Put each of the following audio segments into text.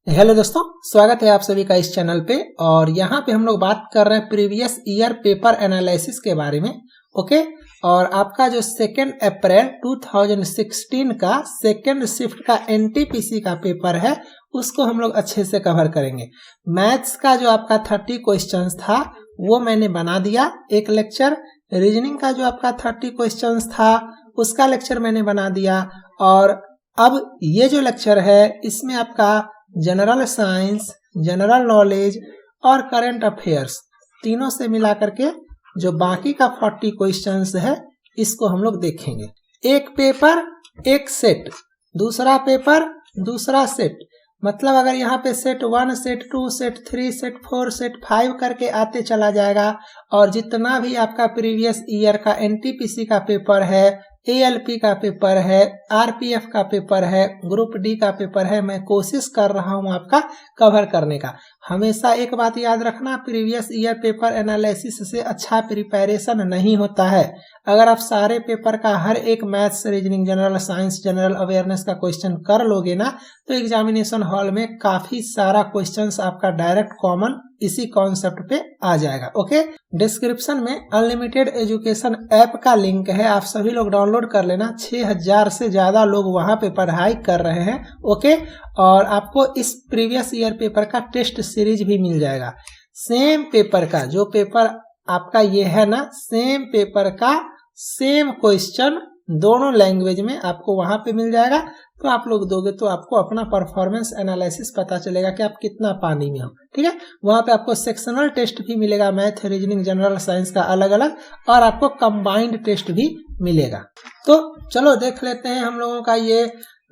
Hello दोस्तों, स्वागत है आप सभी का इस चैनल पे। और यहाँ पे हम लोग बात कर रहे हैं प्रीवियस ईयर पेपर एनालिसिस के बारे में। ओके, और आपका जो 2 अप्रैल 2016 का सेकेंड शिफ्ट का एनटीपीसी का पेपर है उसको हम लोग अच्छे से कवर करेंगे। मैथ्स का जो आपका 30 क्वेश्चंस था वो मैंने बना दिया एक लेक्चर। रीजनिंग का जो आपका 30 क्वेश्चंस था उसका लेक्चर मैंने बना दिया। और अब ये जो लेक्चर है इसमें आपका जनरल साइंस, जनरल नॉलेज और करंट अफेयर्स तीनों से मिला करके जो बाकी का 40 क्वेश्चंस है इसको हम लोग देखेंगे। एक पेपर एक सेट, दूसरा पेपर दूसरा सेट। मतलब अगर यहाँ पे set 1, set 2, set 3, set 4, set 5 करके आते चला जाएगा। और जितना भी आपका प्रीवियस ईयर का एनटीपीसी का पेपर है, एएलपी का पेपर है, आरपीएफ का पेपर है, ग्रुप डी का पेपर है, मैं कोशिश कर रहा हूं आपका कवर करने का। हमेशा एक बात याद रखना, प्रीवियस ईयर पेपर एनालिसिस से अच्छा प्रिपरेशन नहीं होता है। अगर आप सारे पेपर का हर एक maths, reasoning, general science, general awareness का क्वेश्चन कर लोगे ना तो एग्जामिनेशन हॉल में काफी सारा क्वेश्चंस आपका डायरेक्ट कॉमन इसी कॉन्सेप्ट पे आ जाएगा। ओके, डिस्क्रिप्शन में अनलिमिटेड एजुकेशन ऐप का लिंक है, आप सभी लोग डाउनलोड कर लेना। 6000 से ज्यादा लोग वहां पे पढ़ाई कर रहे हैं। ओके, और आपको इस प्रीवियस ईयर पेपर का टेस्ट सीरीज भी मिल जाएगा। सेम पेपर का जो पेपर आपका ये है ना, सेम पेपर का सेम क्वेश्चन दोनों लैंग्वेज में आपको वहां पे मिल जाएगा। तो आप लोग दोगे तो आपको अपना परफॉर्मेंस एनालिसिस पता चलेगा कि आप कितना पानी में हो। ठीक है, वहां पे आपको सेक्शनल टेस्ट भी मिलेगा, मैथ, रीजनिंग, जनरल साइंस का अलग अलग, और आपको कंबाइंड टेस्ट भी मिलेगा। तो चलो देख लेते हैं हम लोगों का ये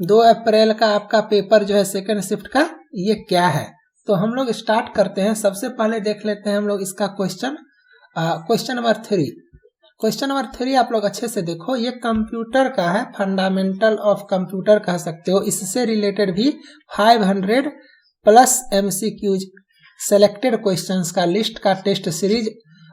2 अप्रैल का आपका पेपर जो है सेकेंड शिफ्ट का, ये क्या है। तो हम लोग स्टार्ट करते हैं। सबसे पहले देख लेते हैं हम लोग इसका क्वेश्चन नंबर 3। क्वेश्चन नंबर 3 आप लोग अच्छे से देखो, ये कंप्यूटर का है, फंडामेंटल ऑफ कंप्यूटर कह सकते हो। इससे रिलेटेड भी 500 प्लस एमसीक्यूज सेलेक्टेड क्वेश्चंस का लिस्ट का टेस्ट सीरीज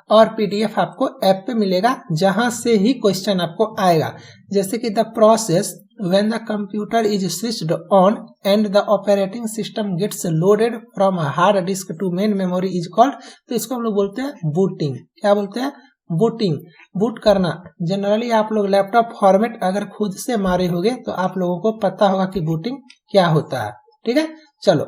और पीडीएफ आपको ऐप पे मिलेगा, जहां से ही क्वेश्चन आपको आएगा। जैसे कि the process when the computer is switched on and the operating system gets loaded from hard disk to main memory is called. तो इसको हम लोग बोलते हैं बूटिंग। क्या बोलते हैं? बूटिंग, बूट करना। जनरली आप लोग लैपटॉप फॉर्मेट अगर खुद से मारे होगे तो आप लोगों को पता होगा कि बूटिंग क्या होता है। ठीक है, चलो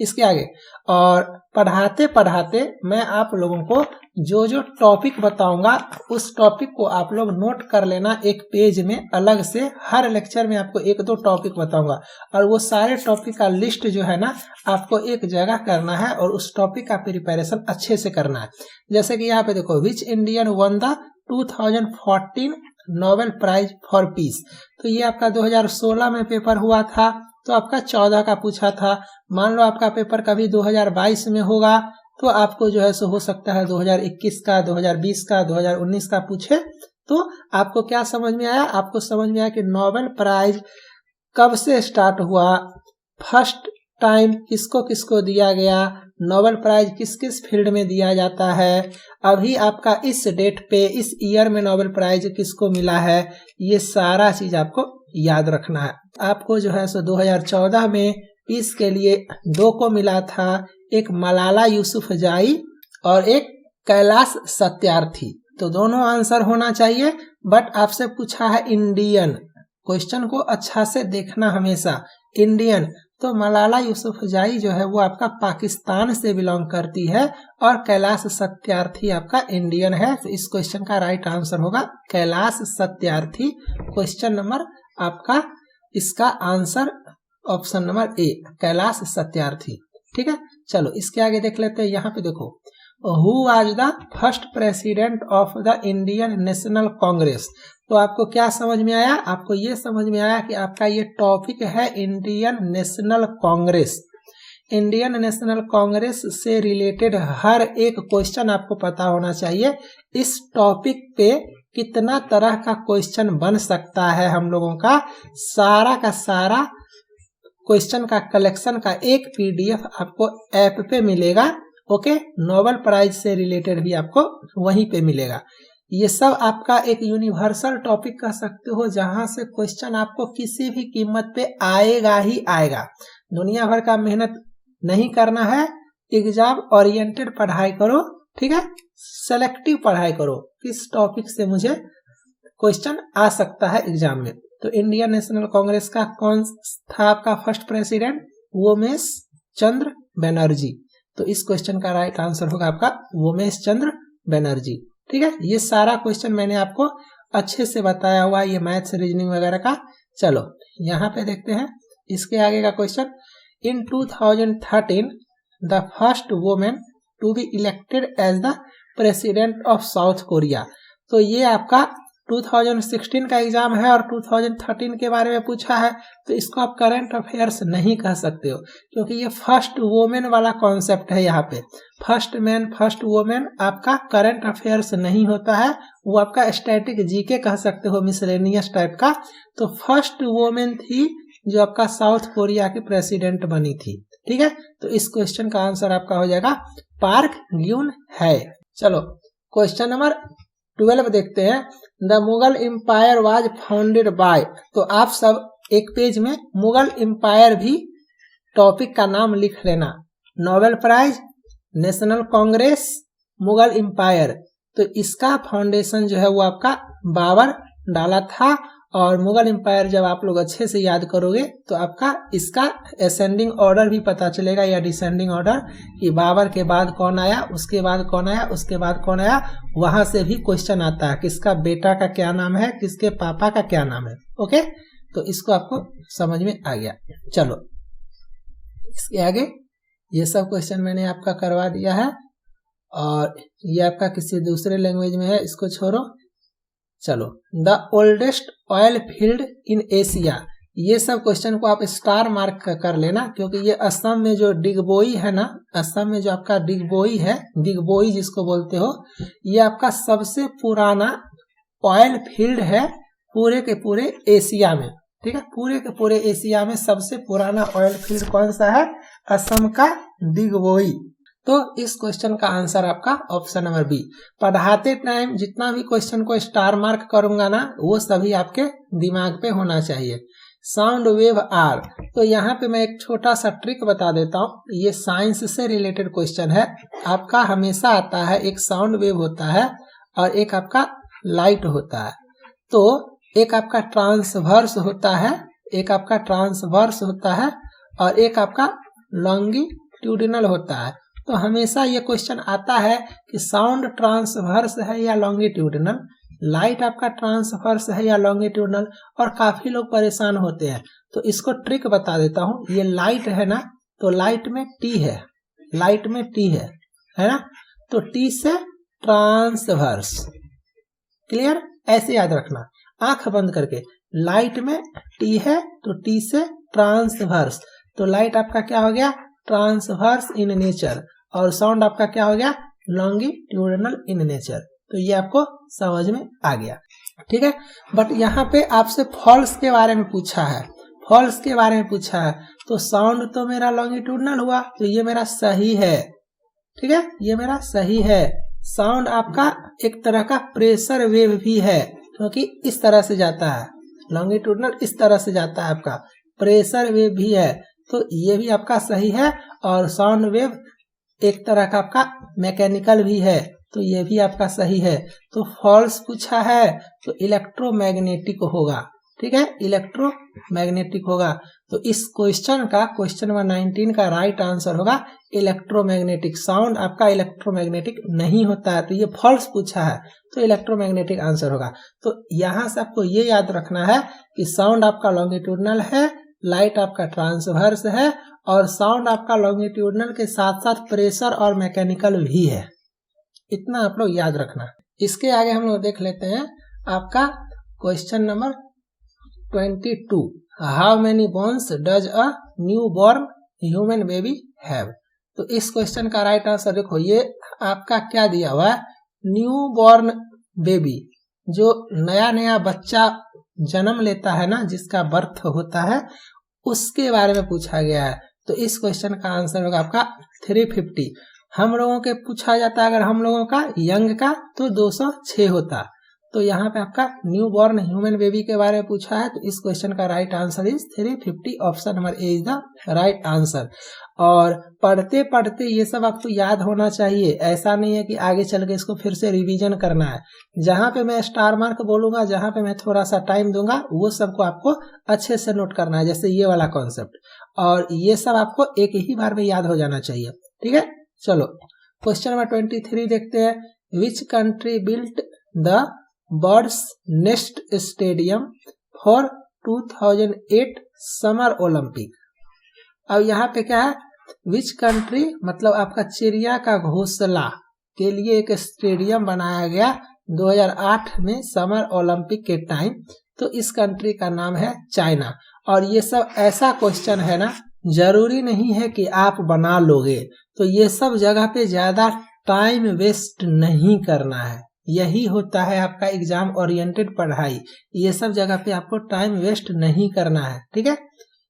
इसके आगे। और पढ़ाते पढ़ाते मैं आप लोगों को जो जो टॉपिक बताऊंगा उस टॉपिक को आप लोग नोट कर लेना एक पेज में अलग से। हर लेक्चर में आपको 1-2 टॉपिक बताऊंगा और वो सारे टॉपिक का लिस्ट जो है ना आपको एक जगह करना है और उस टॉपिक का प्रिपरेशन अच्छे से करना है। जैसे कि यहाँ पे देखो, which Indian won the 2014 Nobel prize for peace. तो ये आपका 2016 में पेपर हुआ था, तो आपका 14 का पूछा था। मान लो आपका पेपर कभी 2022 में होगा तो आपको जो है सो हो सकता है 2021 का, 2020 का, 2019 का पूछे। तो आपको क्या समझ में आया? आपको समझ में आया कि नोबेल प्राइज कब से स्टार्ट हुआ, फर्स्ट टाइम किसको किसको दिया गया, नोबेल प्राइज किस किस फील्ड में दिया जाता है, अभी आपका इस डेट पे इस ईयर में नोबेल प्राइज किसको मिला है, ये सारा चीज आपको याद रखना है। आपको जो है सो 2014 में पीस के लिए 2 को मिला था, एक मलाला यूसुफजाई और एक कैलाश सत्यार्थी। तो दोनों आंसर होना चाहिए, बट आपसे पूछा है इंडियन। क्वेश्चन को अच्छा से देखना हमेशा, इंडियन। तो मलाला यूसुफजाई जो है वो आपका पाकिस्तान से बिलोंग करती है और कैलाश सत्यार्थी आपका इंडियन है। तो इस क्वेश्चन का राइट आंसर होगा कैलाश सत्यार्थी। क्वेश्चन नंबर आपका इसका answer option number A, Kailash Satyarthi. ठीक है, चलो इसके आगे देख लेते हैं। यहाँ पे देखो, who was the first president of the Indian national Congress. तो आपको क्या समझ में आया? आपको ये समझ में आया कि आपका ये टॉपिक है Indian national Congress. Indian national Congress से रिलेटेड हर एक क्वेश्चन आपको पता होना चाहिए। इस टॉपिक पे कितना तरह का क्वेश्चन बन सकता है हम लोगों का, सारा का सारा क्वेश्चन का कलेक्शन का एक पीडीएफ आपको ऐप पे मिलेगा। ओके, नोबेल प्राइज से रिलेटेड भी आपको वहीं पे मिलेगा। ये सब आपका एक यूनिवर्सल टॉपिक कह सकते हो, जहां से क्वेश्चन आपको किसी भी कीमत पे आएगा ही आएगा। दुनिया भर का मेहनत नहीं करना है, एग्जाम ओरिएंटेड पढ़ाई करो, ठीक है, सेलेक्टिव पढ़ाई करो, किस टॉपिक से मुझे क्वेश्चन आ सकता है एग्जाम में। तो इंडियन नेशनल कांग्रेस का कौन था आपका फर्स्ट प्रेसिडेंट? उमेश चंद्र बनर्जी। तो इस क्वेश्चन का राइट आंसर होगा आपका उमेश चंद्र बनर्जी, ठीक है। ये सारा क्वेश्चन मैंने आपको अच्छे से बताया हुआ, ये मैथ्स रीजनिंग वगैरह का। चलो यहाँ पे देखते हैं इसके आगे का question. In 2013 the first woman to be elected as the president of South Korea. तो ये आपका 2016 का एग्जाम है और 2013 के बारे में पूछा है, तो इसको आप करंट अफेयर्स नहीं कह सकते हो, क्योंकि ये फर्स्ट वुमेन वाला कॉन्सेप्ट है। यहाँ पे फर्स्ट मैन फर्स्ट वुमेन आपका करंट अफेयर्स नहीं होता है, वो आपका स्टैटिक जीके कह सकते हो, मिसलेनियस टाइप का। तो फर्स्ट वुमेन थी जो आपका साउथ कोरिया की प्रेसिडेंट बनी थी, ठीक है। तो इस क्वेश्चन का आंसर आपका हो जाएगा पार्क ग्यून है। चलो क्वेश्चन नंबर 12 देखते हैं। The Mughal empire was founded by. तो आप सब एक पेज में मुगल एम्पायर भी टॉपिक का नाम लिख लेना। Nobel prize, National Congress, Mughal empire. तो इसका फाउंडेशन जो है वो आपका बाबर डाला था। और मुगल एम्पायर जब आप लोग अच्छे से याद करोगे तो आपका इसका असेंडिंग ऑर्डर भी पता चलेगा या डिसेंडिंग ऑर्डर, कि बाबर के बाद कौन आया, उसके बाद कौन आया, उसके बाद कौन आया। वहां से भी क्वेश्चन आता है किसका बेटा का क्या नाम है, किसके पापा का क्या नाम है। ओके, तो इसको आपको समझ में आ गया। चलो इसके आगे ये सब क्वेश्चन मैंने आपका करवा दिया है और ये आपका किसी दूसरे लैंग्वेज में है, इसको छोड़ो। चलो the oldest oil field in Asia. ये सब क्वेश्चन को आप स्टार मार्क कर लेना, क्योंकि ये असम में जो डिगबोई है ना, असम में जो आपका डिगबोई है, डिगबोई जिसको बोलते हो, ये आपका सबसे पुराना ऑयल फील्ड है पूरे के पूरे एशिया में, ठीक है। पूरे के पूरे एशिया में सबसे पुराना ऑयल फील्ड कौन सा है? असम का डिगबोई। तो इस क्वेश्चन का आंसर आपका ऑप्शन नंबर बी। पढ़ाते टाइम जितना भी क्वेश्चन को स्टार मार्क करूंगा ना, वो सभी आपके दिमाग पे होना चाहिए। Sound wave are. तो यहाँ पे मैं एक छोटा सा ट्रिक बता देता हूँ, ये साइंस से रिलेटेड क्वेश्चन है। आपका हमेशा आता है एक साउंड वेव होता है और एक आपका लाइट होता है। तो एक आपका ट्रांसवर्स होता है, एक आपका ट्रांसवर्स होता है और एक आपका लॉन्गिट्यूडिनल होता है। तो हमेशा ये क्वेश्चन आता है कि साउंड ट्रांसवर्स है या लॉन्गिट्यूडिनल, लाइट आपका ट्रांसवर्स है या लॉन्गिट्यूडिनल, और काफी लोग परेशान होते हैं। तो इसको ट्रिक बता देता हूँ। ये लाइट है ना, तो लाइट में टी है, लाइट में टी है ना, तो टी से ट्रांसवर्स। क्लियर? ऐसे याद रखना, आंख बंद करके। लाइट में टी है तो टी से ट्रांसवर्स। तो लाइट आपका क्या हो गया? Transverse in nature. और साउंड आपका क्या हो गया? Longitudinal in nature. तो ये आपको समझ में आ गया, ठीक है। बट यहाँ पे आपसे फॉल्स के बारे में पूछा है, फॉल्स के बारे में पूछा है। तो साउंड तो मेरा लॉन्गिट्यूडिनल हुआ, तो ये मेरा सही है, ठीक है, ये मेरा सही है। साउंड आपका एक तरह का प्रेशर वेव भी है, क्योंकि इस तरह से जाता है, लॉन्गिट्यूडिनल इस तरह से जाता है, आपका प्रेशर वेव भी है। तो ये भी आपका सही है। और साउंड वेव एक तरह का आपका मैकेनिकल भी है, तो ये भी आपका सही है। तो फॉल्स पूछा है तो इलेक्ट्रोमैग्नेटिक होगा, ठीक है, इलेक्ट्रोमैग्नेटिक होगा। तो इस क्वेश्चन का क्वेश्चन नंबर 19 का राइट आंसर होगा इलेक्ट्रोमैग्नेटिक। साउंड आपका इलेक्ट्रोमैग्नेटिक नहीं होता है, तो ये फॉल्स पूछा है, तो इलेक्ट्रोमैग्नेटिक आंसर होगा। तो यहाँ से आपको ये याद रखना है कि साउंड आपका लॉन्गिट्यूडिनल है, लाइट आपका ट्रांसवर्स है, और साउंड आपका लॉन्गिट्यूडिनल के साथ साथ प्रेशर और मैकेनिकल भी है। इतना आप लोग याद रखना। इसके आगे हम लोग देख लेते हैं आपका question number 22। How many bones does a new born human baby have. तो इस क्वेश्चन का राइट आंसर देखो, ये आपका क्या दिया हुआ है? न्यू बॉर्न बेबी, जो नया नया बच्चा जन्म लेता है ना, जिसका बर्थ होता है, उसके बारे में पूछा गया है। तो इस क्वेश्चन का आंसर होगा आपका 350। हम लोगों के पूछा जाता है, अगर हम लोगों का यंग का, तो 206 होता। तो यहाँ पे आपका न्यू बॉर्न ह्यूमन बेबी के बारे में पूछा है, तो इस क्वेश्चन का right answer is 350। Option number A is the right answer. और पढ़ते पढ़ते ये सब आपको याद होना चाहिए, ऐसा नहीं है कि आगे चल के इसको फिर से रिवीजन करना है। जहाँ पे मैं स्टार मार्क बोलूंगा, जहाँ पे मैं थोड़ा सा टाइम दूंगा, वो सबको आपको अच्छे से नोट करना है, जैसे ये वाला कॉन्सेप्ट। और ये सब आपको एक ही बार में याद हो जाना चाहिए, ठीक है। चलो क्वेश्चन नंबर 23 देखते हैं। Which country built the birds nest stadium for 2008 summer Olympic. अब यहाँ पे क्या है, विच कंट्री मतलब आपका चिड़िया का घोंसला के लिए एक स्टेडियम बनाया गया 2008 में समर ओलंपिक के टाइम। तो इस कंट्री का नाम है चाइना। और ये सब ऐसा क्वेश्चन है ना, जरूरी नहीं है कि आप बना लोगे, तो ये सब जगह पे ज्यादा टाइम वेस्ट नहीं करना है। यही होता है आपका एग्जाम ओरिएंटेड पढ़ाई, ये सब जगह पे आपको टाइम वेस्ट नहीं करना है, ठीक है।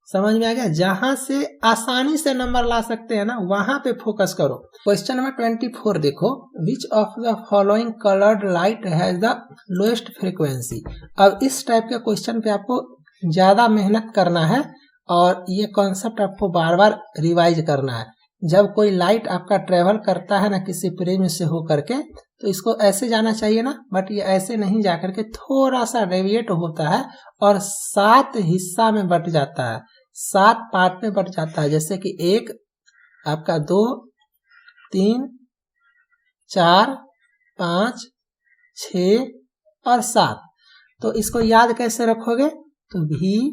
समझ में आ गया। जहां से आसानी से नंबर ला सकते हैं ना, वहां पे फोकस करो। क्वेश्चन नंबर 24 देखो। विच of the following coloured light has the lowest frequency. अब इस टाइप के क्वेश्चन पे आपको ज्यादा मेहनत करना है और ये कॉन्सेप्ट आपको बार बार रिवाइज करना है। जब कोई लाइट आपका ट्रेवल करता है ना किसी प्रिज्म से होकर के, तो इसको ऐसे जाना चाहिए ना, बट ये ऐसे नहीं जाकर के थोड़ा सा डेविएट होता है और 7 हिस्सा में बट जाता है, 7 पार्ट में बट जाता है। जैसे कि 1 आपका 2 3 4 5 6 और 7। तो इसको याद कैसे रखोगे, तो VIBGYOR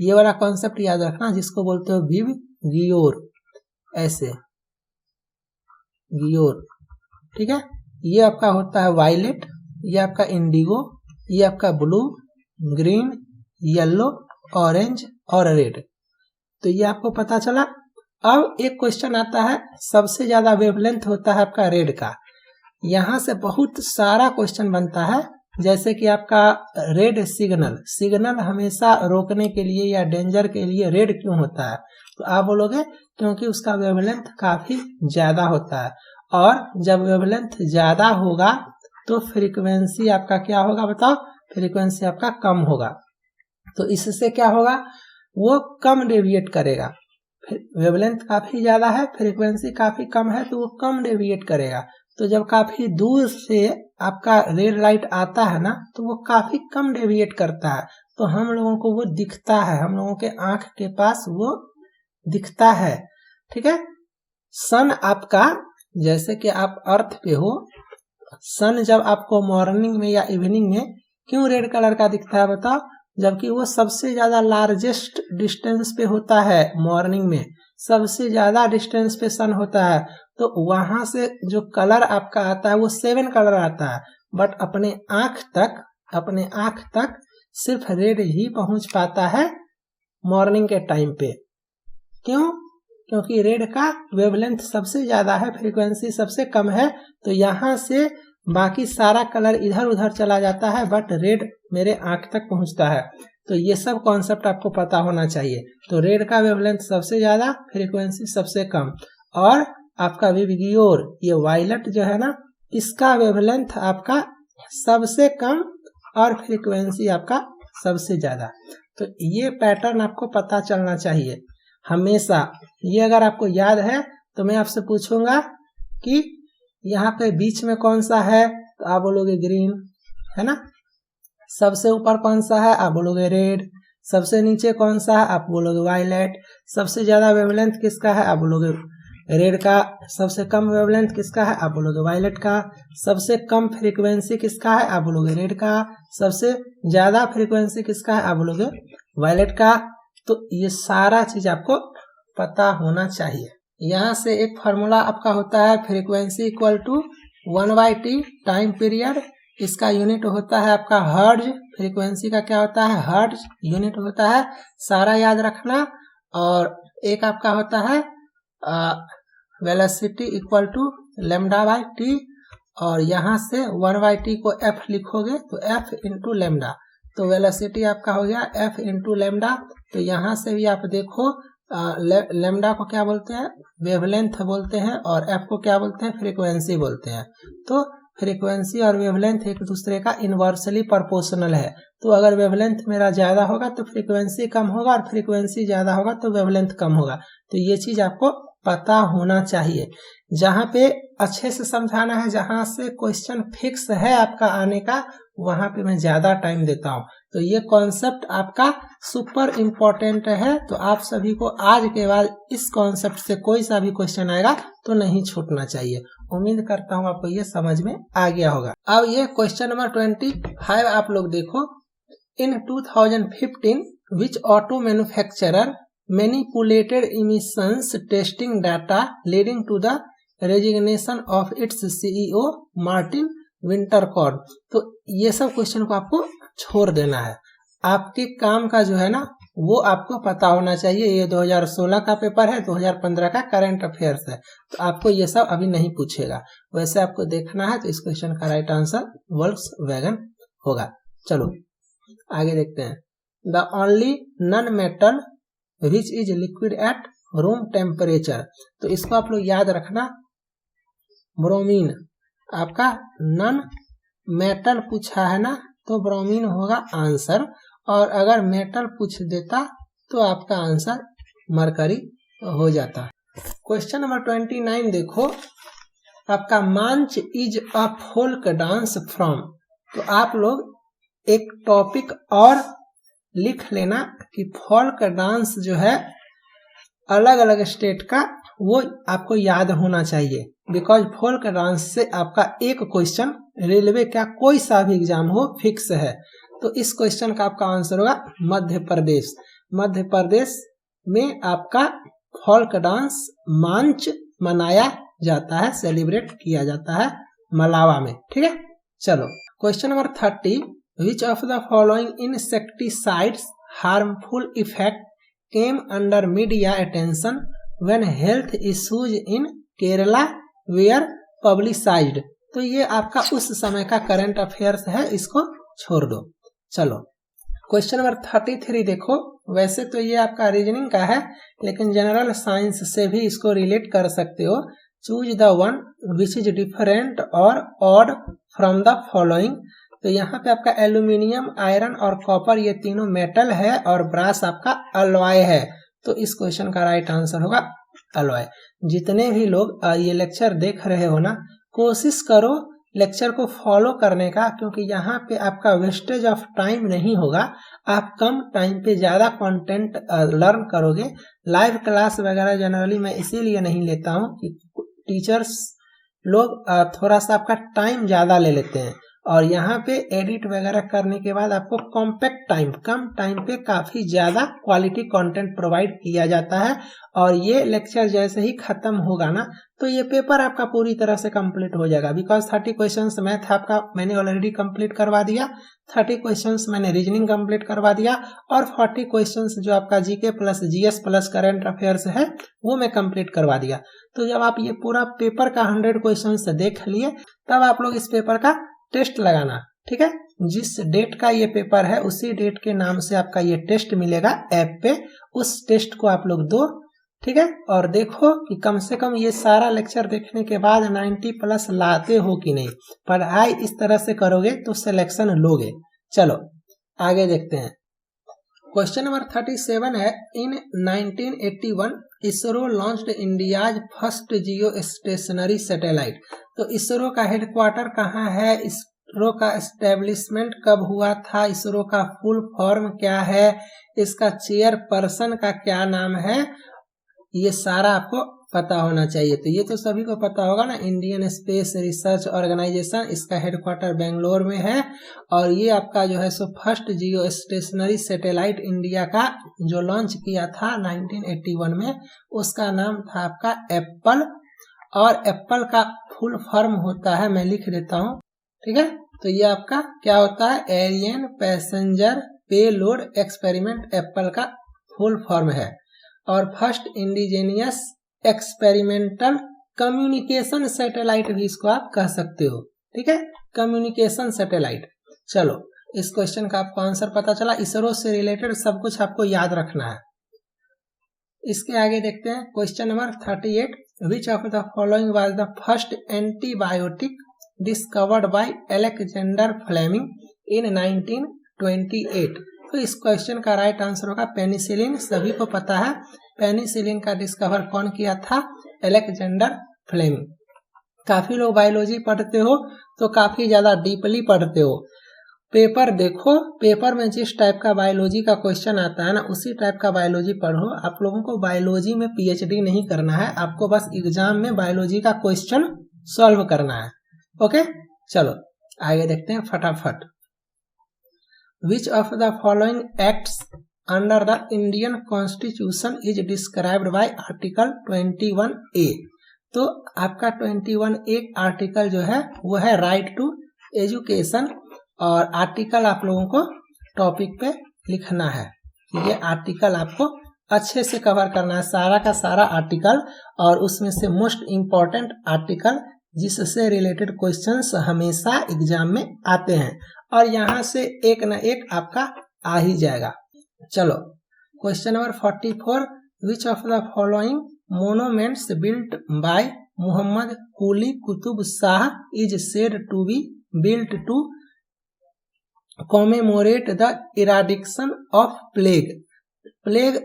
ये वाला कॉन्सेप्ट याद रखना, जिसको बोलते हो विव गियोर, ऐसे गियोर, ठीक है। ये आपका होता है वायलेट, ये आपका इंडिगो, ये आपका ब्लू, ग्रीन, येलो, ऑरेंज और रेड। तो ये आपको पता चला। अब एक क्वेश्चन आता है, सबसे ज्यादा वेवलेंथ होता है आपका रेड का। यहाँ से बहुत सारा क्वेश्चन बनता है, जैसे कि आपका रेड सिग्नल हमेशा रोकने के लिए या डेंजर के लिए रेड क्यों होता है, तो आप बोलोगे क्योंकि उसका वेवलेंथ काफी ज्यादा होता है। और जब वेवलेंथ ज्यादा होगा तो फ्रीक्वेंसी आपका क्या होगा, बताओ, फ्रीक्वेंसी आपका कम होगा। तो इससे क्या होगा, वो कम डेविएट करेगा। वेवलेंथ काफी ज्यादा है, फ्रीक्वेंसी काफी कम है, तो वो कम डेविएट करेगा। तो जब काफी दूर से आपका रेड लाइट आता है ना, तो वो काफी कम डेविएट करता है, तो हम लोगों को वो दिखता है, हम लोगों के आंख के पास वो दिखता है, ठीक है। सन आपका, जैसे कि आप अर्थ पे हो, सन जब आपको मॉर्निंग में या इवनिंग में क्यों रेड कलर का दिखता है बताओ, जबकि वो सबसे ज्यादा लार्जेस्ट डिस्टेंस पे होता है। मॉर्निंग में सबसे ज्यादा डिस्टेंस पे सन होता है, तो वहां से जो कलर आपका आता है वो 7 कलर आता है, बट अपने आंख तक सिर्फ रेड ही पहुंच पाता है मॉर्निंग के टाइम पे। क्यों? क्योंकि रेड का वेवलेंथ सबसे ज्यादा है, फ्रीक्वेंसी सबसे कम है, तो यहाँ से बाकी सारा कलर इधर उधर चला जाता है, बट रेड मेरे आंख तक पहुंचता है। तो ये सब कॉन्सेप्ट आपको पता होना चाहिए। तो रेड का वेवलेंथ सबसे ज्यादा, फ्रीक्वेंसी सबसे कम। और आपका विवगियोर, ये वायलेट जो है ना, इसका वेवलेंथ आपका सबसे कम और फ्रीक्वेंसी आपका सबसे ज्यादा। तो ये पैटर्न आपको पता चलना चाहिए हमेशा। ये अगर आपको याद है तो मैं आपसे पूछूंगा कि यहाँ पे बीच में कौन सा है, तो आप बोलोगे ग्रीन, है ना। सबसे ऊपर कौन सा है, आप बोलोगे रेड। सबसे नीचे कौन सा है, आप बोलोगे वायलेट। सबसे ज्यादा वेवलेंथ किसका है, आप बोलोगे रेड का। सबसे कम वेवलेंथ किसका है, आप बोलोगे वायलेट का। सबसे कम फ्रीक्वेंसी किसका है, आप बोलोगे रेड का। सबसे ज्यादा फ्रीक्वेंसी किसका है, आप बोलोगे वायलेट का। तो ये सारा चीज आपको पता होना चाहिए। यहाँ से एक फार्मूला आपका होता है, frequency equal to 1/t time period. इसका यूनिट होता है आपका हर्ट्ज। फ्रीक्वेंसी का क्या होता है, हर्ट्ज यूनिट होता है, सारा याद रखना। और एक आपका होता है वेलोसिटी इक्वल टू λ/t, और यहाँ से 1/t को f लिखोगे तो f इंटू लेमडा। तो वेलोसिटी आपका हो गया f इंटू लेमडा। तो यहाँ से भी आप देखो लेमडा को क्या बोलते हैं, वेवलेंथ बोलते हैं, और एफ को क्या बोलते हैं, फ्रीक्वेंसी बोलते हैं। तो फ्रीक्वेंसी और वेवलेंथ एक दूसरे का इनवर्सली प्रोपोर्शनल है। तो अगर वेवलेंथ मेरा ज्यादा होगा तो फ्रीक्वेंसी कम होगा, और फ्रीक्वेंसी ज्यादा होगा तो वेवलेंथ कम होगा। तो ये चीज आपको पता होना चाहिए। जहां पे अच्छे से समझाना है, जहां से क्वेश्चन फिक्स है आपका आने का, वहां पे मैं ज्यादा टाइम देता हूं। तो ये कॉन्सेप्ट आपका सुपर इम्पोर्टेंट है। तो आप सभी को आज के बाद इस कॉन्सेप्ट से कोई सा भी क्वेश्चन आएगा तो नहीं छूटना चाहिए। उम्मीद करता हूं आपको ये समझ में आ गया होगा। अब ये क्वेश्चन नंबर 25 आप लोग देखो। In 2015 which auto manufacturer manipulated emissions testing data leading to the resignation of its CEO Martin Winterkorn. तो ये सब क्वेश्चन को आपको छोड़ देना है। आपके काम का जो है ना वो आपको पता होना चाहिए। ये 2016 का पेपर है, 2015 का करंट अफेयर्स है, तो आपको ये सब अभी नहीं पूछेगा। वैसे आपको देखना है तो इस क्वेश्चन का राइट आंसर वोल्क्सवैगन होगा। चलो आगे देखते हैं। The only non metal which is liquid at room temperature. तो इसको आप लोग याद रखना, ब्रोमीन। आपका नॉन मेटल पूछा है ना तो ब्रोमीन होगा आंसर, और अगर मेटल पूछ देता तो आपका आंसर मरकरी हो जाता। क्वेश्चन नंबर 29 देखो। आपका Maanch is a folk dance from. तो आप लोग एक टॉपिक और लिख लेना कि फोल्क डांस जो है अलग अलग स्टेट का, वो आपको याद होना चाहिए। बिकॉज फोल्क डांस से आपका एक क्वेश्चन रेलवे का कोई सा भी एग्जाम हो फिक्स है। तो इस क्वेश्चन का आपका आंसर होगा मध्य प्रदेश। मध्य प्रदेश में आपका फोल्क डांस मांच मनाया जाता है, सेलिब्रेट किया जाता है मलावा में। ठीक है, चलो question number 30। Which of the following insecticides harmful effect came under media attention when health issues in Kerala were publicized। तो ये आपका उस समय का करंट अफेयर्स है, इसको छोड़ दो। चलो क्वेश्चन नंबर 33 देखो। वैसे तो ये आपका रीजनिंग का है, लेकिन जनरल साइंस से भी इसको रिलेट कर सकते हो। Choose the one which is different और ऑड फ्रॉम द फॉलोइंग। तो यहाँ पे आपका एल्यूमिनियम, आयरन और कॉपर ये तीनों मेटल है, और ब्रास आपका अलॉय है। तो इस क्वेश्चन का राइट आंसर होगा अलॉय। जितने भी लोग ये लेक्चर देख रहे हो ना, कोशिश करो लेक्चर को फॉलो करने का, क्योंकि यहाँ पे आपका वेस्टेज ऑफ टाइम नहीं होगा। आप कम टाइम पे ज्यादा कंटेंट लर्न करोगे। लाइव क्लास वगैरह जनरली मैं इसीलिए नहीं लेता हूँ कि टीचर्स लोग थोड़ा सा आपका टाइम ज्यादा ले लेते हैं, और यहाँ पे एडिट वगैरह करने के बाद आपको कॉम्पैक्ट टाइम, कम टाइम पे काफी ज्यादा क्वालिटी कंटेंट प्रोवाइड किया जाता है। और ये लेक्चर जैसे ही खत्म होगा ना तो ये पेपर आपका पूरी तरह से कंप्लीट हो जाएगा। बिकॉज 30 क्वेश्चंस मैथ आपका मैंने ऑलरेडी कंप्लीट करवा दिया, 30 क्वेश्चंस मैंने रीजनिंग कंप्लीट करवा दिया, और 40 क्वेश्चंस जो आपका GK plus GS plus current affairs है वो मैं कंप्लीट करवा दिया। तो जब आप ये पूरा पेपर का 100 क्वेश्चंस देख लिए, तब आप लोग इस पेपर का टेस्ट लगाना। ठीक है, जिस डेट का ये पेपर है उसी डेट के नाम से आपका ये टेस्ट मिलेगा ऐप पे। उस टेस्ट को आप लोग दो। ठीक है, और देखो कि कम से कम ये सारा लेक्चर देखने के बाद 90 प्लस लाते हो कि नहीं। पढ़ाई इस तरह से करोगे तो सिलेक्शन लोगे। चलो आगे देखते हैं। क्वेश्चन नंबर 37 है। इन 1981 इसरो लॉन्च्ड इंडियाज फर्स्ट जियो स्टेशनरी सैटेलाइट। तो इसरो का हेडक्वार्टर कहाँ है, इसरो का एस्टेब्लिशमेंट कब हुआ था, इसरो का फुल फॉर्म क्या है, इसका चेयरपर्सन का क्या नाम है, ये सारा आपको पता होना चाहिए। तो ये तो सभी को पता होगा ना, इंडियन स्पेस रिसर्च ऑर्गेनाइजेशन, इसका हेडक्वार्टर बेंगलोर में है। और ये आपका जो है सो फर्स्ट जियो स्टेशनरी सैटेलाइट इंडिया का जो लॉन्च किया था 1981 में, उसका नाम था आपका एप्पल। और एप्पल का फुल फॉर्म होता है, मैं लिख देता हूँ। ठीक है, तो ये आपका क्या होता है, Ariane passenger payload experiment APPLE का फुल फॉर्म है। और first indigenous experimental communication satellite भी इसको आप कह सकते हो। ठीक है, कम्युनिकेशन सैटेलाइट। चलो इस क्वेश्चन का आपको आंसर पता चला। इसरो से रिलेटेड सब कुछ आपको याद रखना है। इसके आगे देखते हैं question number 38, which of the following was the first antibiotic discovered by Alexander Fleming in 1928। तो इस क्वेश्चन का राइट आंसर होगा पेनिसिलिन। सभी को पता है पेनिसिलिन का डिस्कवर कौन किया था, अलेक्जेंडर फ्लेमिंग। काफी लोग बायोलॉजी पढ़ते हो तो काफी ज्यादा डीपली पढ़ते हो, पेपर देखो, पेपर में जिस टाइप का बायोलॉजी का क्वेश्चन आता है ना उसी टाइप का बायोलॉजी पढ़ो। आप लोगों को बायोलॉजी में पीएचडी नहीं करना है, आपको बस एग्जाम में बायोलॉजी का क्वेश्चन सॉल्व करना है। ओके, चलो आगे देखते हैं फटाफट। विच of the following acts under the Indian constitution is described bye article 21A। तो आपका 21A आर्टिकल जो है वो है राइट टू एजुकेशन, और आर्टिकल आप लोगों को टॉपिक पे लिखना है। ये आर्टिकल आपको अच्छे से कवर करना है, सारा का सारा आर्टिकल, और उसमें से मोस्ट इम्पॉर्टेंट आर्टिकल जिससे रिलेटेड क्वेश्चंस हमेशा एग्जाम में आते हैं, और यहाँ से एक न एक आपका आ ही जाएगा। चलो question number 44, which of the following monuments built by Mohammad Quli Qutub Shah is said to be built to commemorate the eradication of plague. Plague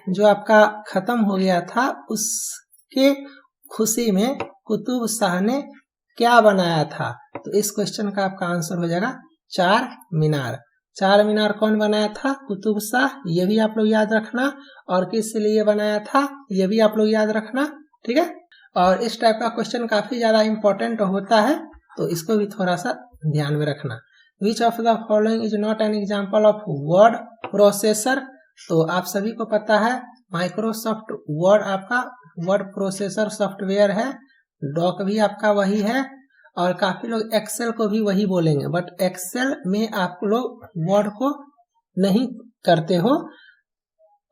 जो आपका खत्म हो गया था उसके खुशी में कुतुब शाह ने क्या बनाया था? तो इस क्वेश्चन का आपका आंसर हो जाएगा चार मीनार। चार मीनार कौन बनाया था? कुतुब शाह। ये भी आप लोग याद रखना, और किस लिए बनाया था ये भी आप लोग याद रखना, ठीक है। और इस टाइप का क्वेश्चन काफी ज्यादा इंपॉर्टेंट होता है, तो इसको भी थोड़ा सा ध्यान में रखना। विच of the following is not an example of word processor? तो आप सभी को पता है माइक्रोसॉफ्ट वर्ड आपका वर्ड प्रोसेसर सॉफ्टवेयर है, डॉक भी आपका वही है, और काफी लोग एक्सेल को भी वही बोलेंगे, बट एक्सेल में आप लोग वर्ड को नहीं करते हो।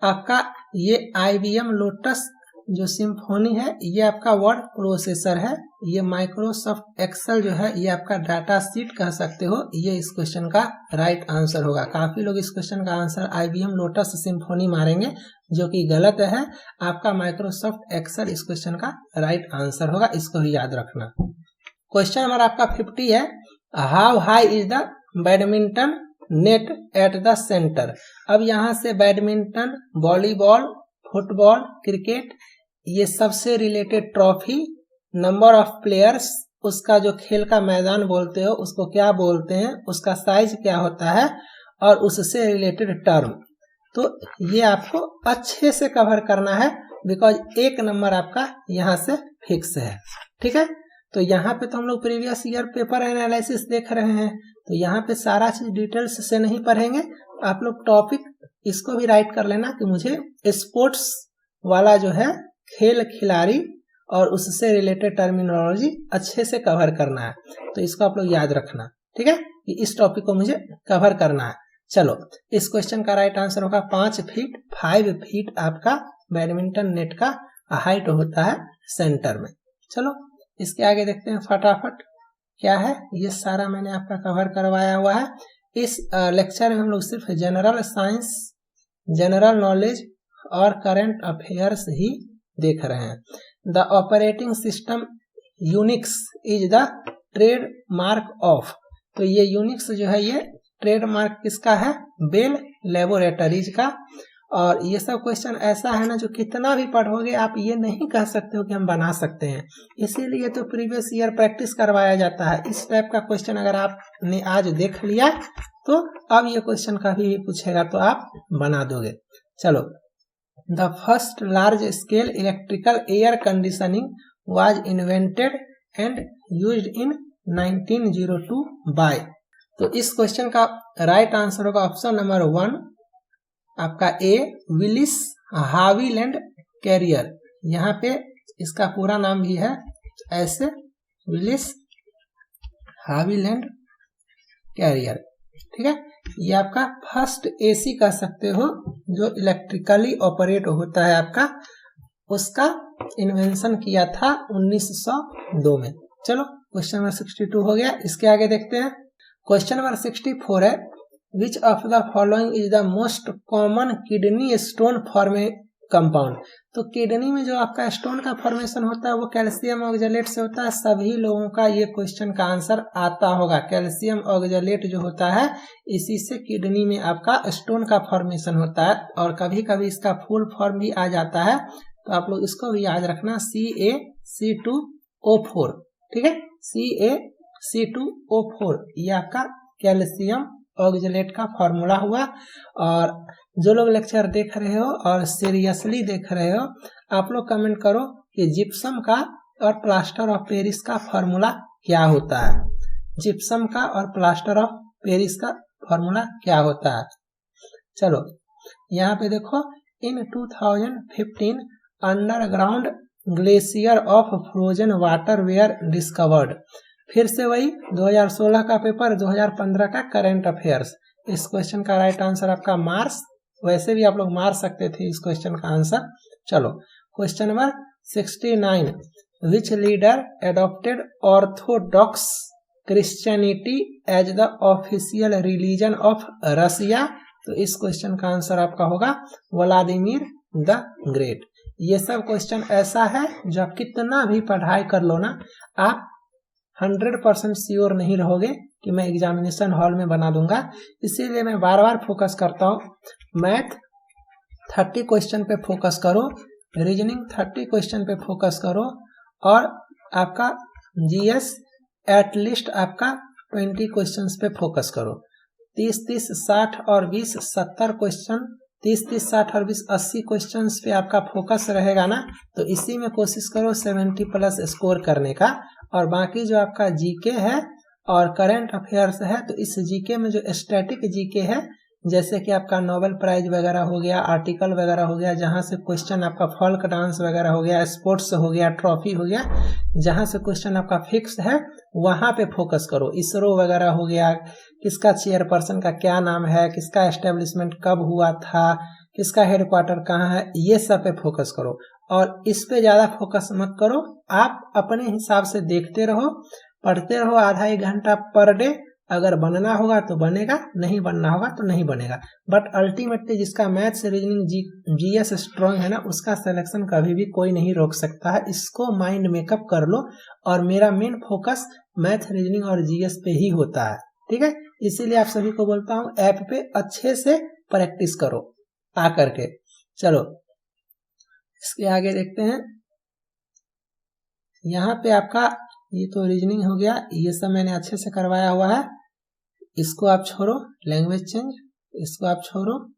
आपका ये IBM लोटस जो सिम्फोनी है ये आपका वर्ड प्रोसेसर है। ये माइक्रोसॉफ्ट एक्सेल जो है ये आपका डाटा शीट कह सकते हो। ये इस क्वेश्चन का राइट आंसर होगा। काफी लोग इस क्वेश्चन का आंसर IBM लोटस सिम्फोनी मारेंगे, जो कि गलत है। आपका माइक्रोसॉफ्ट एक्सेल इस क्वेश्चन का राइट आंसर होगा, इसको भी याद रखना। क्वेश्चन नंबर आपका 50 है, how high is the badminton net at the centre? अब यहाँ से बैडमिंटन, वॉलीबॉल, फुटबॉल, क्रिकेट, ये सबसे related trophy, number of players, उसका जो खेल का मैदान बोलते हो उसको क्या बोलते हैं, उसका साइज क्या होता है, और उससे रिलेटेड टर्म। तो ये आपको अच्छे से कवर करना है, बिकॉज एक नंबर आपका यहाँ से फिक्स है, ठीक है। तो यहाँ पे तो हम लोग प्रीवियस ईयर पेपर एनालिसिस देख रहे हैं, तो यहाँ पे सारा चीज डिटेल्स से नहीं पढ़ेंगे। आप लोग टॉपिक इसको भी राइट कर लेना कि मुझे स्पोर्ट्स वाला जो है खेल खिलाड़ी और उससे रिलेटेड टर्मिनोलॉजी अच्छे से कवर करना है, तो इसको आप लोग याद रखना, ठीक है, कि इस टॉपिक को मुझे कवर करना है। चलो इस क्वेश्चन का राइट आंसर होगा 5 फीट 5 फीट आपका बैडमिंटन नेट का हाइट होता है सेंटर में। चलो इसके आगे देखते हैं फटाफट क्या है। ये सारा मैंने आपका कवर करवाया हुआ है। इस लेक्चर में हम लोग सिर्फ जनरल साइंस, जनरल नॉलेज और करंट अफेयर्स ही देख रहे हैं। The operating system Unix is the trademark of. तो ये यूनिक्स जो है ये ट्रेडमार्क किसका है? बेल लेबोरेटरीज का। और ये सब क्वेश्चन ऐसा है ना जो कितना भी पढ़ोगे आप ये नहीं कह सकते हो कि हम बना सकते हैं, इसीलिए तो प्रीवियस ईयर प्रैक्टिस करवाया जाता है। इस टाइप का क्वेश्चन अगर आपने आज देख लिया तो अब ये क्वेश्चन कभी भी पूछेगा तो आप बना दोगे। चलो, the first large scale electrical air conditioning was invented and used in 1902 by. तो इस क्वेश्चन का राइट आंसर होगा ऑप्शन नंबर 1 आपका ए, विलिस हाविलैंड कैरियर। यहाँ पे इसका पूरा नाम भी है ऐसे, विलिस हाविलैंड कैरियर, ठीक है। ये आपका फर्स्ट एसी कह सकते हो जो इलेक्ट्रिकली ऑपरेट होता है आपका, उसका इन्वेंशन किया था 1902 में। चलो क्वेश्चन नंबर 62 हो गया। इसके आगे देखते हैं क्वेश्चन नंबर 64 है, Which of the following is the most common kidney stone compound. तो किडनी में जो आपका स्टोन का फॉर्मेशन होता है वो कैल्शियम ऑक्जेलेट से होता है। सभी लोगों का ये क्वेश्चन का आंसर आता होगा। कैल्शियम ऑक्जेलेट जो होता है इसी से किडनी में आपका स्टोन का फॉर्मेशन होता है, और कभी कभी इसका फुल फॉर्म भी आ जाता है, तो आप लोग इसको भी याद रखना, CaC2O4। ठीक है, CaC2O4 ये आपका कैल्शियम ऑक्जेलेट का फॉर्मूला हुआ। और जो लोग लेक्चर देख रहे हो और सीरियसली देख रहे हो, आप लोग कमेंट करो कि जिप्सम का और प्लास्टर ऑफ पेरिस का फॉर्मूला क्या होता है। जिप्सम का और प्लास्टर ऑफ पेरिस का फॉर्मूला क्या होता है। चलो यहाँ पे देखो, in 2015 underground glacier of frozen water were discovered. फिर से वही 2016 का पेपर, 2015 का करंट अफेयर्स। इस क्वेश्चन का राइट आंसर आपका मार्स। वैसे भी आप लोग मार सकते थे इस क्वेश्चन का आंसर। चलो question number 69, which leader adopted orthodox Christianity as the official religion of Russia. तो इस क्वेश्चन का आंसर आपका होगा व्लादिमीर द ग्रेट। ये सब क्वेश्चन ऐसा है जो आप कितना भी पढ़ाई कर लो ना, आप 100% श्योर नहीं रहोगे कि मैं एग्जामिनेशन हॉल में बना दूंगा। इसीलिए मैं बार बार फोकस करता हूँ, मैथ 30 क्वेश्चन पे फोकस करो, रीजनिंग 30 क्वेश्चन पे फोकस करो, और आपका जीएस एटलीस्ट आपका 20 क्वेश्चंस पे फोकस करो। 30-30 60 और 20 70 क्वेश्चन, 30-30 60 और 20 80 क्वेश्चंस पे आपका फोकस रहेगा ना, तो इसी में कोशिश करो 70+ स्कोर करने का। और बाकी जो आपका जीके है और करंट अफेयर्स है, तो इस जीके में जो स्टैटिक जीके है, जैसे कि आपका नोबेल प्राइज वगैरह हो गया, आर्टिकल वगैरह हो गया, जहां से क्वेश्चन आपका फोल्क डांस वगैरह हो गया, स्पोर्ट्स हो गया, ट्रॉफी हो गया, जहां से क्वेश्चन आपका फिक्स है वहां पे फोकस करो। इसरो वगैरह हो गया, किसका चेयरपर्सन का क्या नाम है, किसका एस्टेब्लिशमेंट कब हुआ था, किसका हेडक्वार्टर कहाँ है, ये सब पे फोकस करो। और इस पे ज्यादा फोकस मत करो, आप अपने हिसाब से देखते रहो, पढ़ते रहो आधा 1 घंटा पर डे। अगर बनना होगा तो बनेगा, नहीं बनना होगा तो नहीं बनेगा। बट अल्टीमेटली जिसका मैथ्स रीजनिंग जीएस स्ट्रॉन्ग है ना, उसका सिलेक्शन कभी भी कोई नहीं रोक सकता है। इसको माइंड मेकअप कर लो। और मेरा मेन फोकस मैथ रीजनिंग और जीएस पे ही होता है, ठीक है। इसीलिए आप सभी को बोलता हूँ ऐप पे अच्छे से प्रैक्टिस करो आकर के। चलो इसके आगे देखते हैं। यहाँ पे आपका ये तो रीजनिंग हो गया, ये सब मैंने अच्छे से करवाया हुआ है, इसको आप छोड़ो, लैंग्वेज चेंज इसको आप छोड़ो।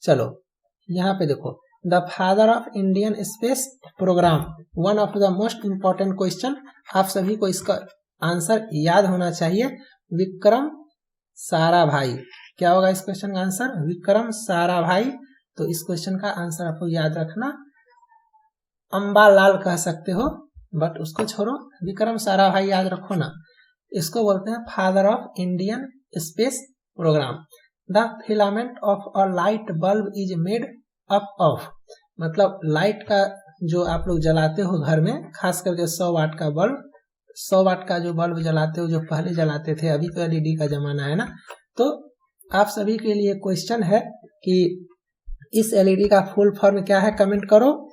चलो यहाँ पे देखो, the father of Indian space programme, one of the most important question, आप सभी को इसका आंसर याद होना चाहिए। विक्रम साराभाई, क्या होगा इस क्वेश्चन का आंसर? विक्रम साराभाई। तो इस क्वेश्चन का आंसर आपको याद रखना, अंबालाल कह सकते हो, बट उसको छोड़ो, विक्रम साराभाई याद रखो ना। इसको बोलते हैं father of Indian space programme. The filament of a light bulb is made up of, मतलब लाइट का जो आप लोग जलाते हो घर में, खास करके 100 वाट का बल्ब, 100 वाट का जो बल्ब जलाते हो, जो पहले जलाते थे, अभी तो एलईडी का जमाना है ना। तो आप सभी के लिए क्वेश्चन है कि इस एलईडी का फुल फॉर्म क्या है, कमेंट करो।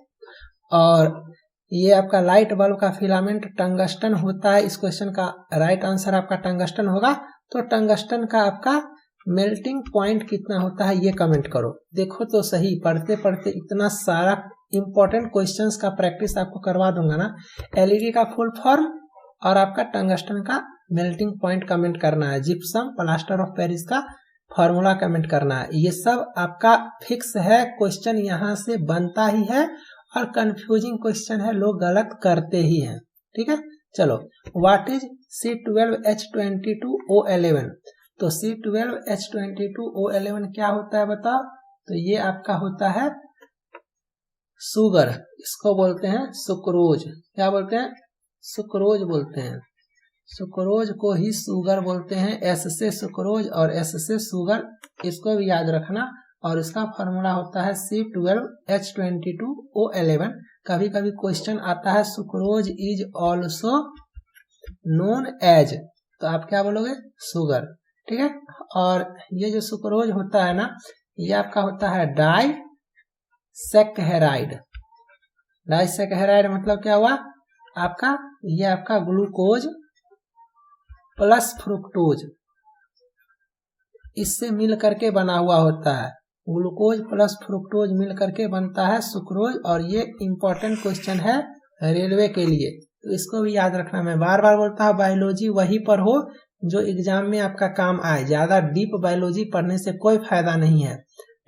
और ये आपका लाइट बल्ब का फिलामेंट टंगस्टन होता है। इस क्वेश्चन का राइट आंसर आपका टंगस्टन होगा। तो टंगस्टन का आपका मेल्टिंग पॉइंट कितना होता है ये कमेंट करो। देखो तो सही, पढ़ते पढ़ते इतना सारा इंपॉर्टेंट क्वेश्चंस का प्रैक्टिस आपको करवा दूंगा ना। एलईडी का फुल फॉर्म और आपका टंगस्टन का मेल्टिंग पॉइंट कमेंट करना है, जिप्सम प्लास्टर ऑफ पेरिस का फॉर्मूला कमेंट करना है। ये सब आपका फिक्स है, क्वेश्चन यहाँ से बनता ही है, और कंफ्यूजिंग क्वेश्चन है, लोग गलत करते ही हैं, ठीक है। चलो, व्हाट इज C12H22O11? तो C12H22O11 क्या होता है बताओ? तो ये आपका होता है शुगर, इसको बोलते हैं सुक्रोज। क्या बोलते हैं? सुक्रोज बोलते हैं। सुक्रोज को ही शुगर बोलते हैं, एस से सुक्रोज और एस से शुगर, इसको भी याद रखना। और इसका फॉर्मूला होता है C12H22O11। कभी कभी क्वेश्चन आता है sucrose is also known as, तो आप क्या बोलोगे? शुगर, ठीक है। और ये जो सुक्रोज होता है ना, ये आपका होता है डाई डाइसैकेराइड। डाइसैकेराइड मतलब क्या हुआ आपका, ये आपका ग्लूकोज प्लस फ्रुक्टोज इससे मिल करके बना हुआ होता है। ग्लूकोज प्लस फ्रुक्टोज मिल करके बनता है सुक्रोज। और ये इंपॉर्टेंट क्वेश्चन है रेलवे के लिए, तो इसको भी याद रखना। मैं बार बार बोलता हूँ बायोलॉजी वहीं पर हो जो एग्जाम में आपका काम आए। ज्यादा डीप बायोलॉजी पढ़ने से कोई फायदा नहीं है,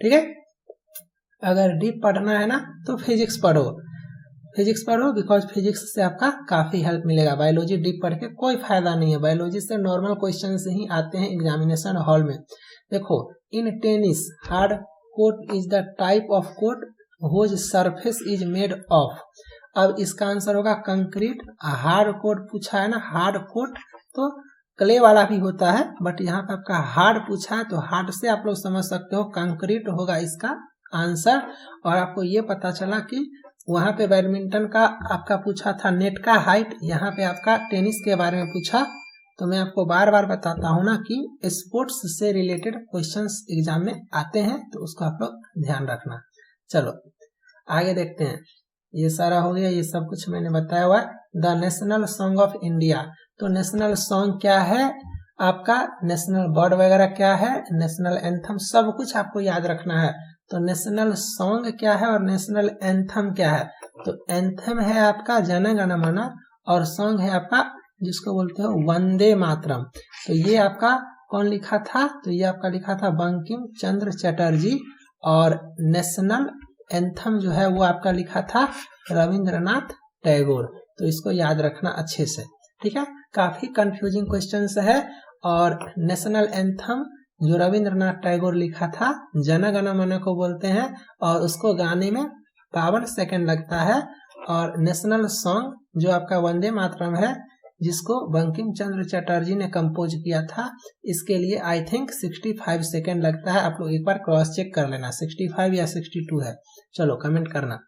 ठीक है। अगर डीप पढ़ना है ना तो फिजिक्स पढ़ो, फिजिक्स पढ़ो, बिकॉज फिजिक्स से आपका काफी हेल्प मिलेगा। बायोलॉजी डीप पढ़ के कोई फायदा नहीं है। बायोलॉजी से नॉर्मल क्वेश्चन ही आते हैं एग्जामिनेशन हॉल में। देखो, in tennis hard court is the type of court whose surface is made of. अब इसका आंसर होगा कंक्रीट। हार्ड कोट पूछा है ना, हार्ड कोट तो क्ले वाला भी होता है, बट यहाँ पे आपका हार्ड पूछा है तो हार्ड से आप लोग समझ सकते हो कंक्रीट होगा इसका आंसर। और आपको ये पता चला कि वहां पे बैडमिंटन का आपका पूछा था नेट का हाइट, यहाँ पे आपका टेनिस के बारे में पूछा। तो मैं आपको बार बार बताता हूँ ना कि स्पोर्ट्स से रिलेटेड क्वेश्चंस एग्जाम में आते हैं, तो उसको आप लोग ध्यान रखना। चलो आगे देखते हैं। ये सारा हो गया, ये सब कुछ मैंने बताया हुआ है। The national song of India, तो नेशनल सॉन्ग क्या है आपका, नेशनल बर्ड वगैरह क्या है, नेशनल एंथम, सब कुछ आपको याद रखना है। तो नेशनल सॉन्ग क्या है और नेशनल एंथम क्या है। तो एंथम है आपका जन गण मन और सॉन्ग है आपका जिसको बोलते हो वंदे मातरम। तो ये आपका कौन लिखा था, तो ये आपका लिखा था बंकिम चंद्र चटर्जी। और नेशनल एंथम जो है वो आपका लिखा था रविंद्रनाथ टैगोर। तो इसको याद रखना अच्छे से, ठीक है। काफी कंफ्यूजिंग क्वेश्चंस है। और नेशनल एंथम जो रविंद्रनाथ टैगोर लिखा था जन गण मन को बोलते हैं, और उसको गाने में 52 सेकंड लगता है। और नेशनल सॉन्ग जो आपका वंदे मातरम है जिसको बंकिम चंद्र चटर्जी ने कंपोज किया था, इसके लिए आई थिंक 65 सेकंड लगता है। आप लोग एक बार क्रॉस चेक कर लेना 65 या 62 है, चलो कमेंट करना।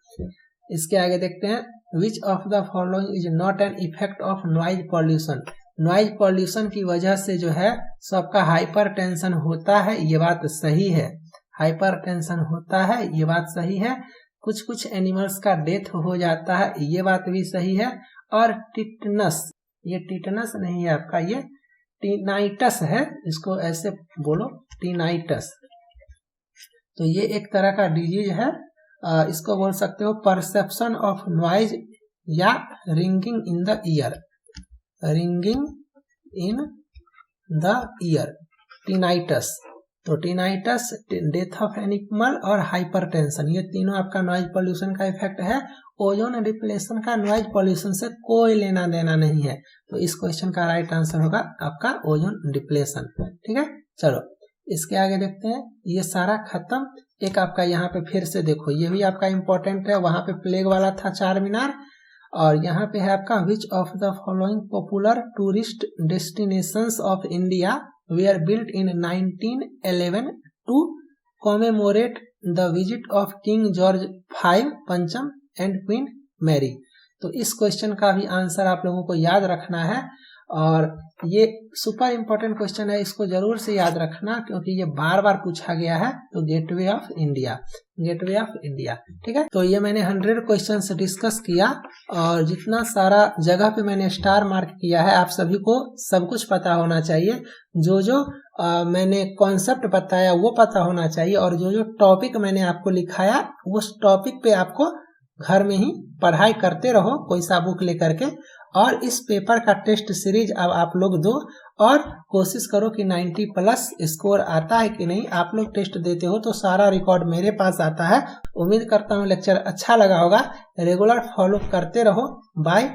इसके आगे देखते हैं, विच of the following is not an effect of noise pollution. Noise pollution की वजह से जो है सबका हाइपर टेंशन होता है, ये बात सही है। हाइपर टेंशन होता है, ये बात सही है। कुछ कुछ एनिमल्स का डेथ हो जाता है, ये बात भी सही है। और टिटनस, ये टिटनस नहीं है आपका, ये टिनाइटस है, इसको ऐसे बोलो टिनाइटस। तो ये एक तरह का डिजीज है, इसको बोल सकते हो परसेप्शन ऑफ नॉइज या ringing in the year, ringing in the year, tinnitus. तो टिनाइटस, डेथ ऑफ एनिमल और हाइपरटेंशन, ये तीनों आपका नॉइज पॉल्यूशन का इफेक्ट है। ओजोन डिप्लेशन का नॉइज पॉल्यूशन से कोई लेना देना नहीं है। तो इस क्वेश्चन का राइट आंसर होगा आपका ओजोन डिप्लेशन, ठीक है। चलो इसके आगे देखते हैं, ये सारा खत्म। एक आपका यहाँ पे फिर से देखो, ये भी आपका इंपॉर्टेंट है। वहां पे प्लेग वाला था चार मीनार, और यहाँ पे है आपका which of the following popular tourist destinations of India were built in 1911 to commemorate the visit of King George V पंचम एंड क्वीन मैरी। तो इस क्वेश्चन का भी आंसर आप लोगों को याद रखना है, और ये सुपर इंपॉर्टेंट क्वेश्चन है, इसको जरूर से याद रखना क्योंकि ये बार बार पूछा गया है। तो gateway of India, gateway of India, ठीक है। तो ये मैंने 100 क्वेश्चन डिस्कस किया, और जितना सारा जगह पे मैंने स्टार मार्क किया है, आप सभी को सब कुछ पता होना चाहिए। जो जो मैंने कॉन्सेप्ट बताया वो पता होना चाहिए, और जो जो टॉपिक मैंने आपको लिखाया उस टॉपिक पे आपको घर में ही पढ़ाई करते रहो कोई सा बुक लेकर के। और इस पेपर का टेस्ट सीरीज अब आप लोग दो, और कोशिश करो कि 90+ स्कोर आता है कि नहीं। आप लोग टेस्ट देते हो तो सारा रिकॉर्ड मेरे पास आता है। उम्मीद करता हूँ लेक्चर अच्छा लगा होगा। रेगुलर फॉलो करते रहो। बाय।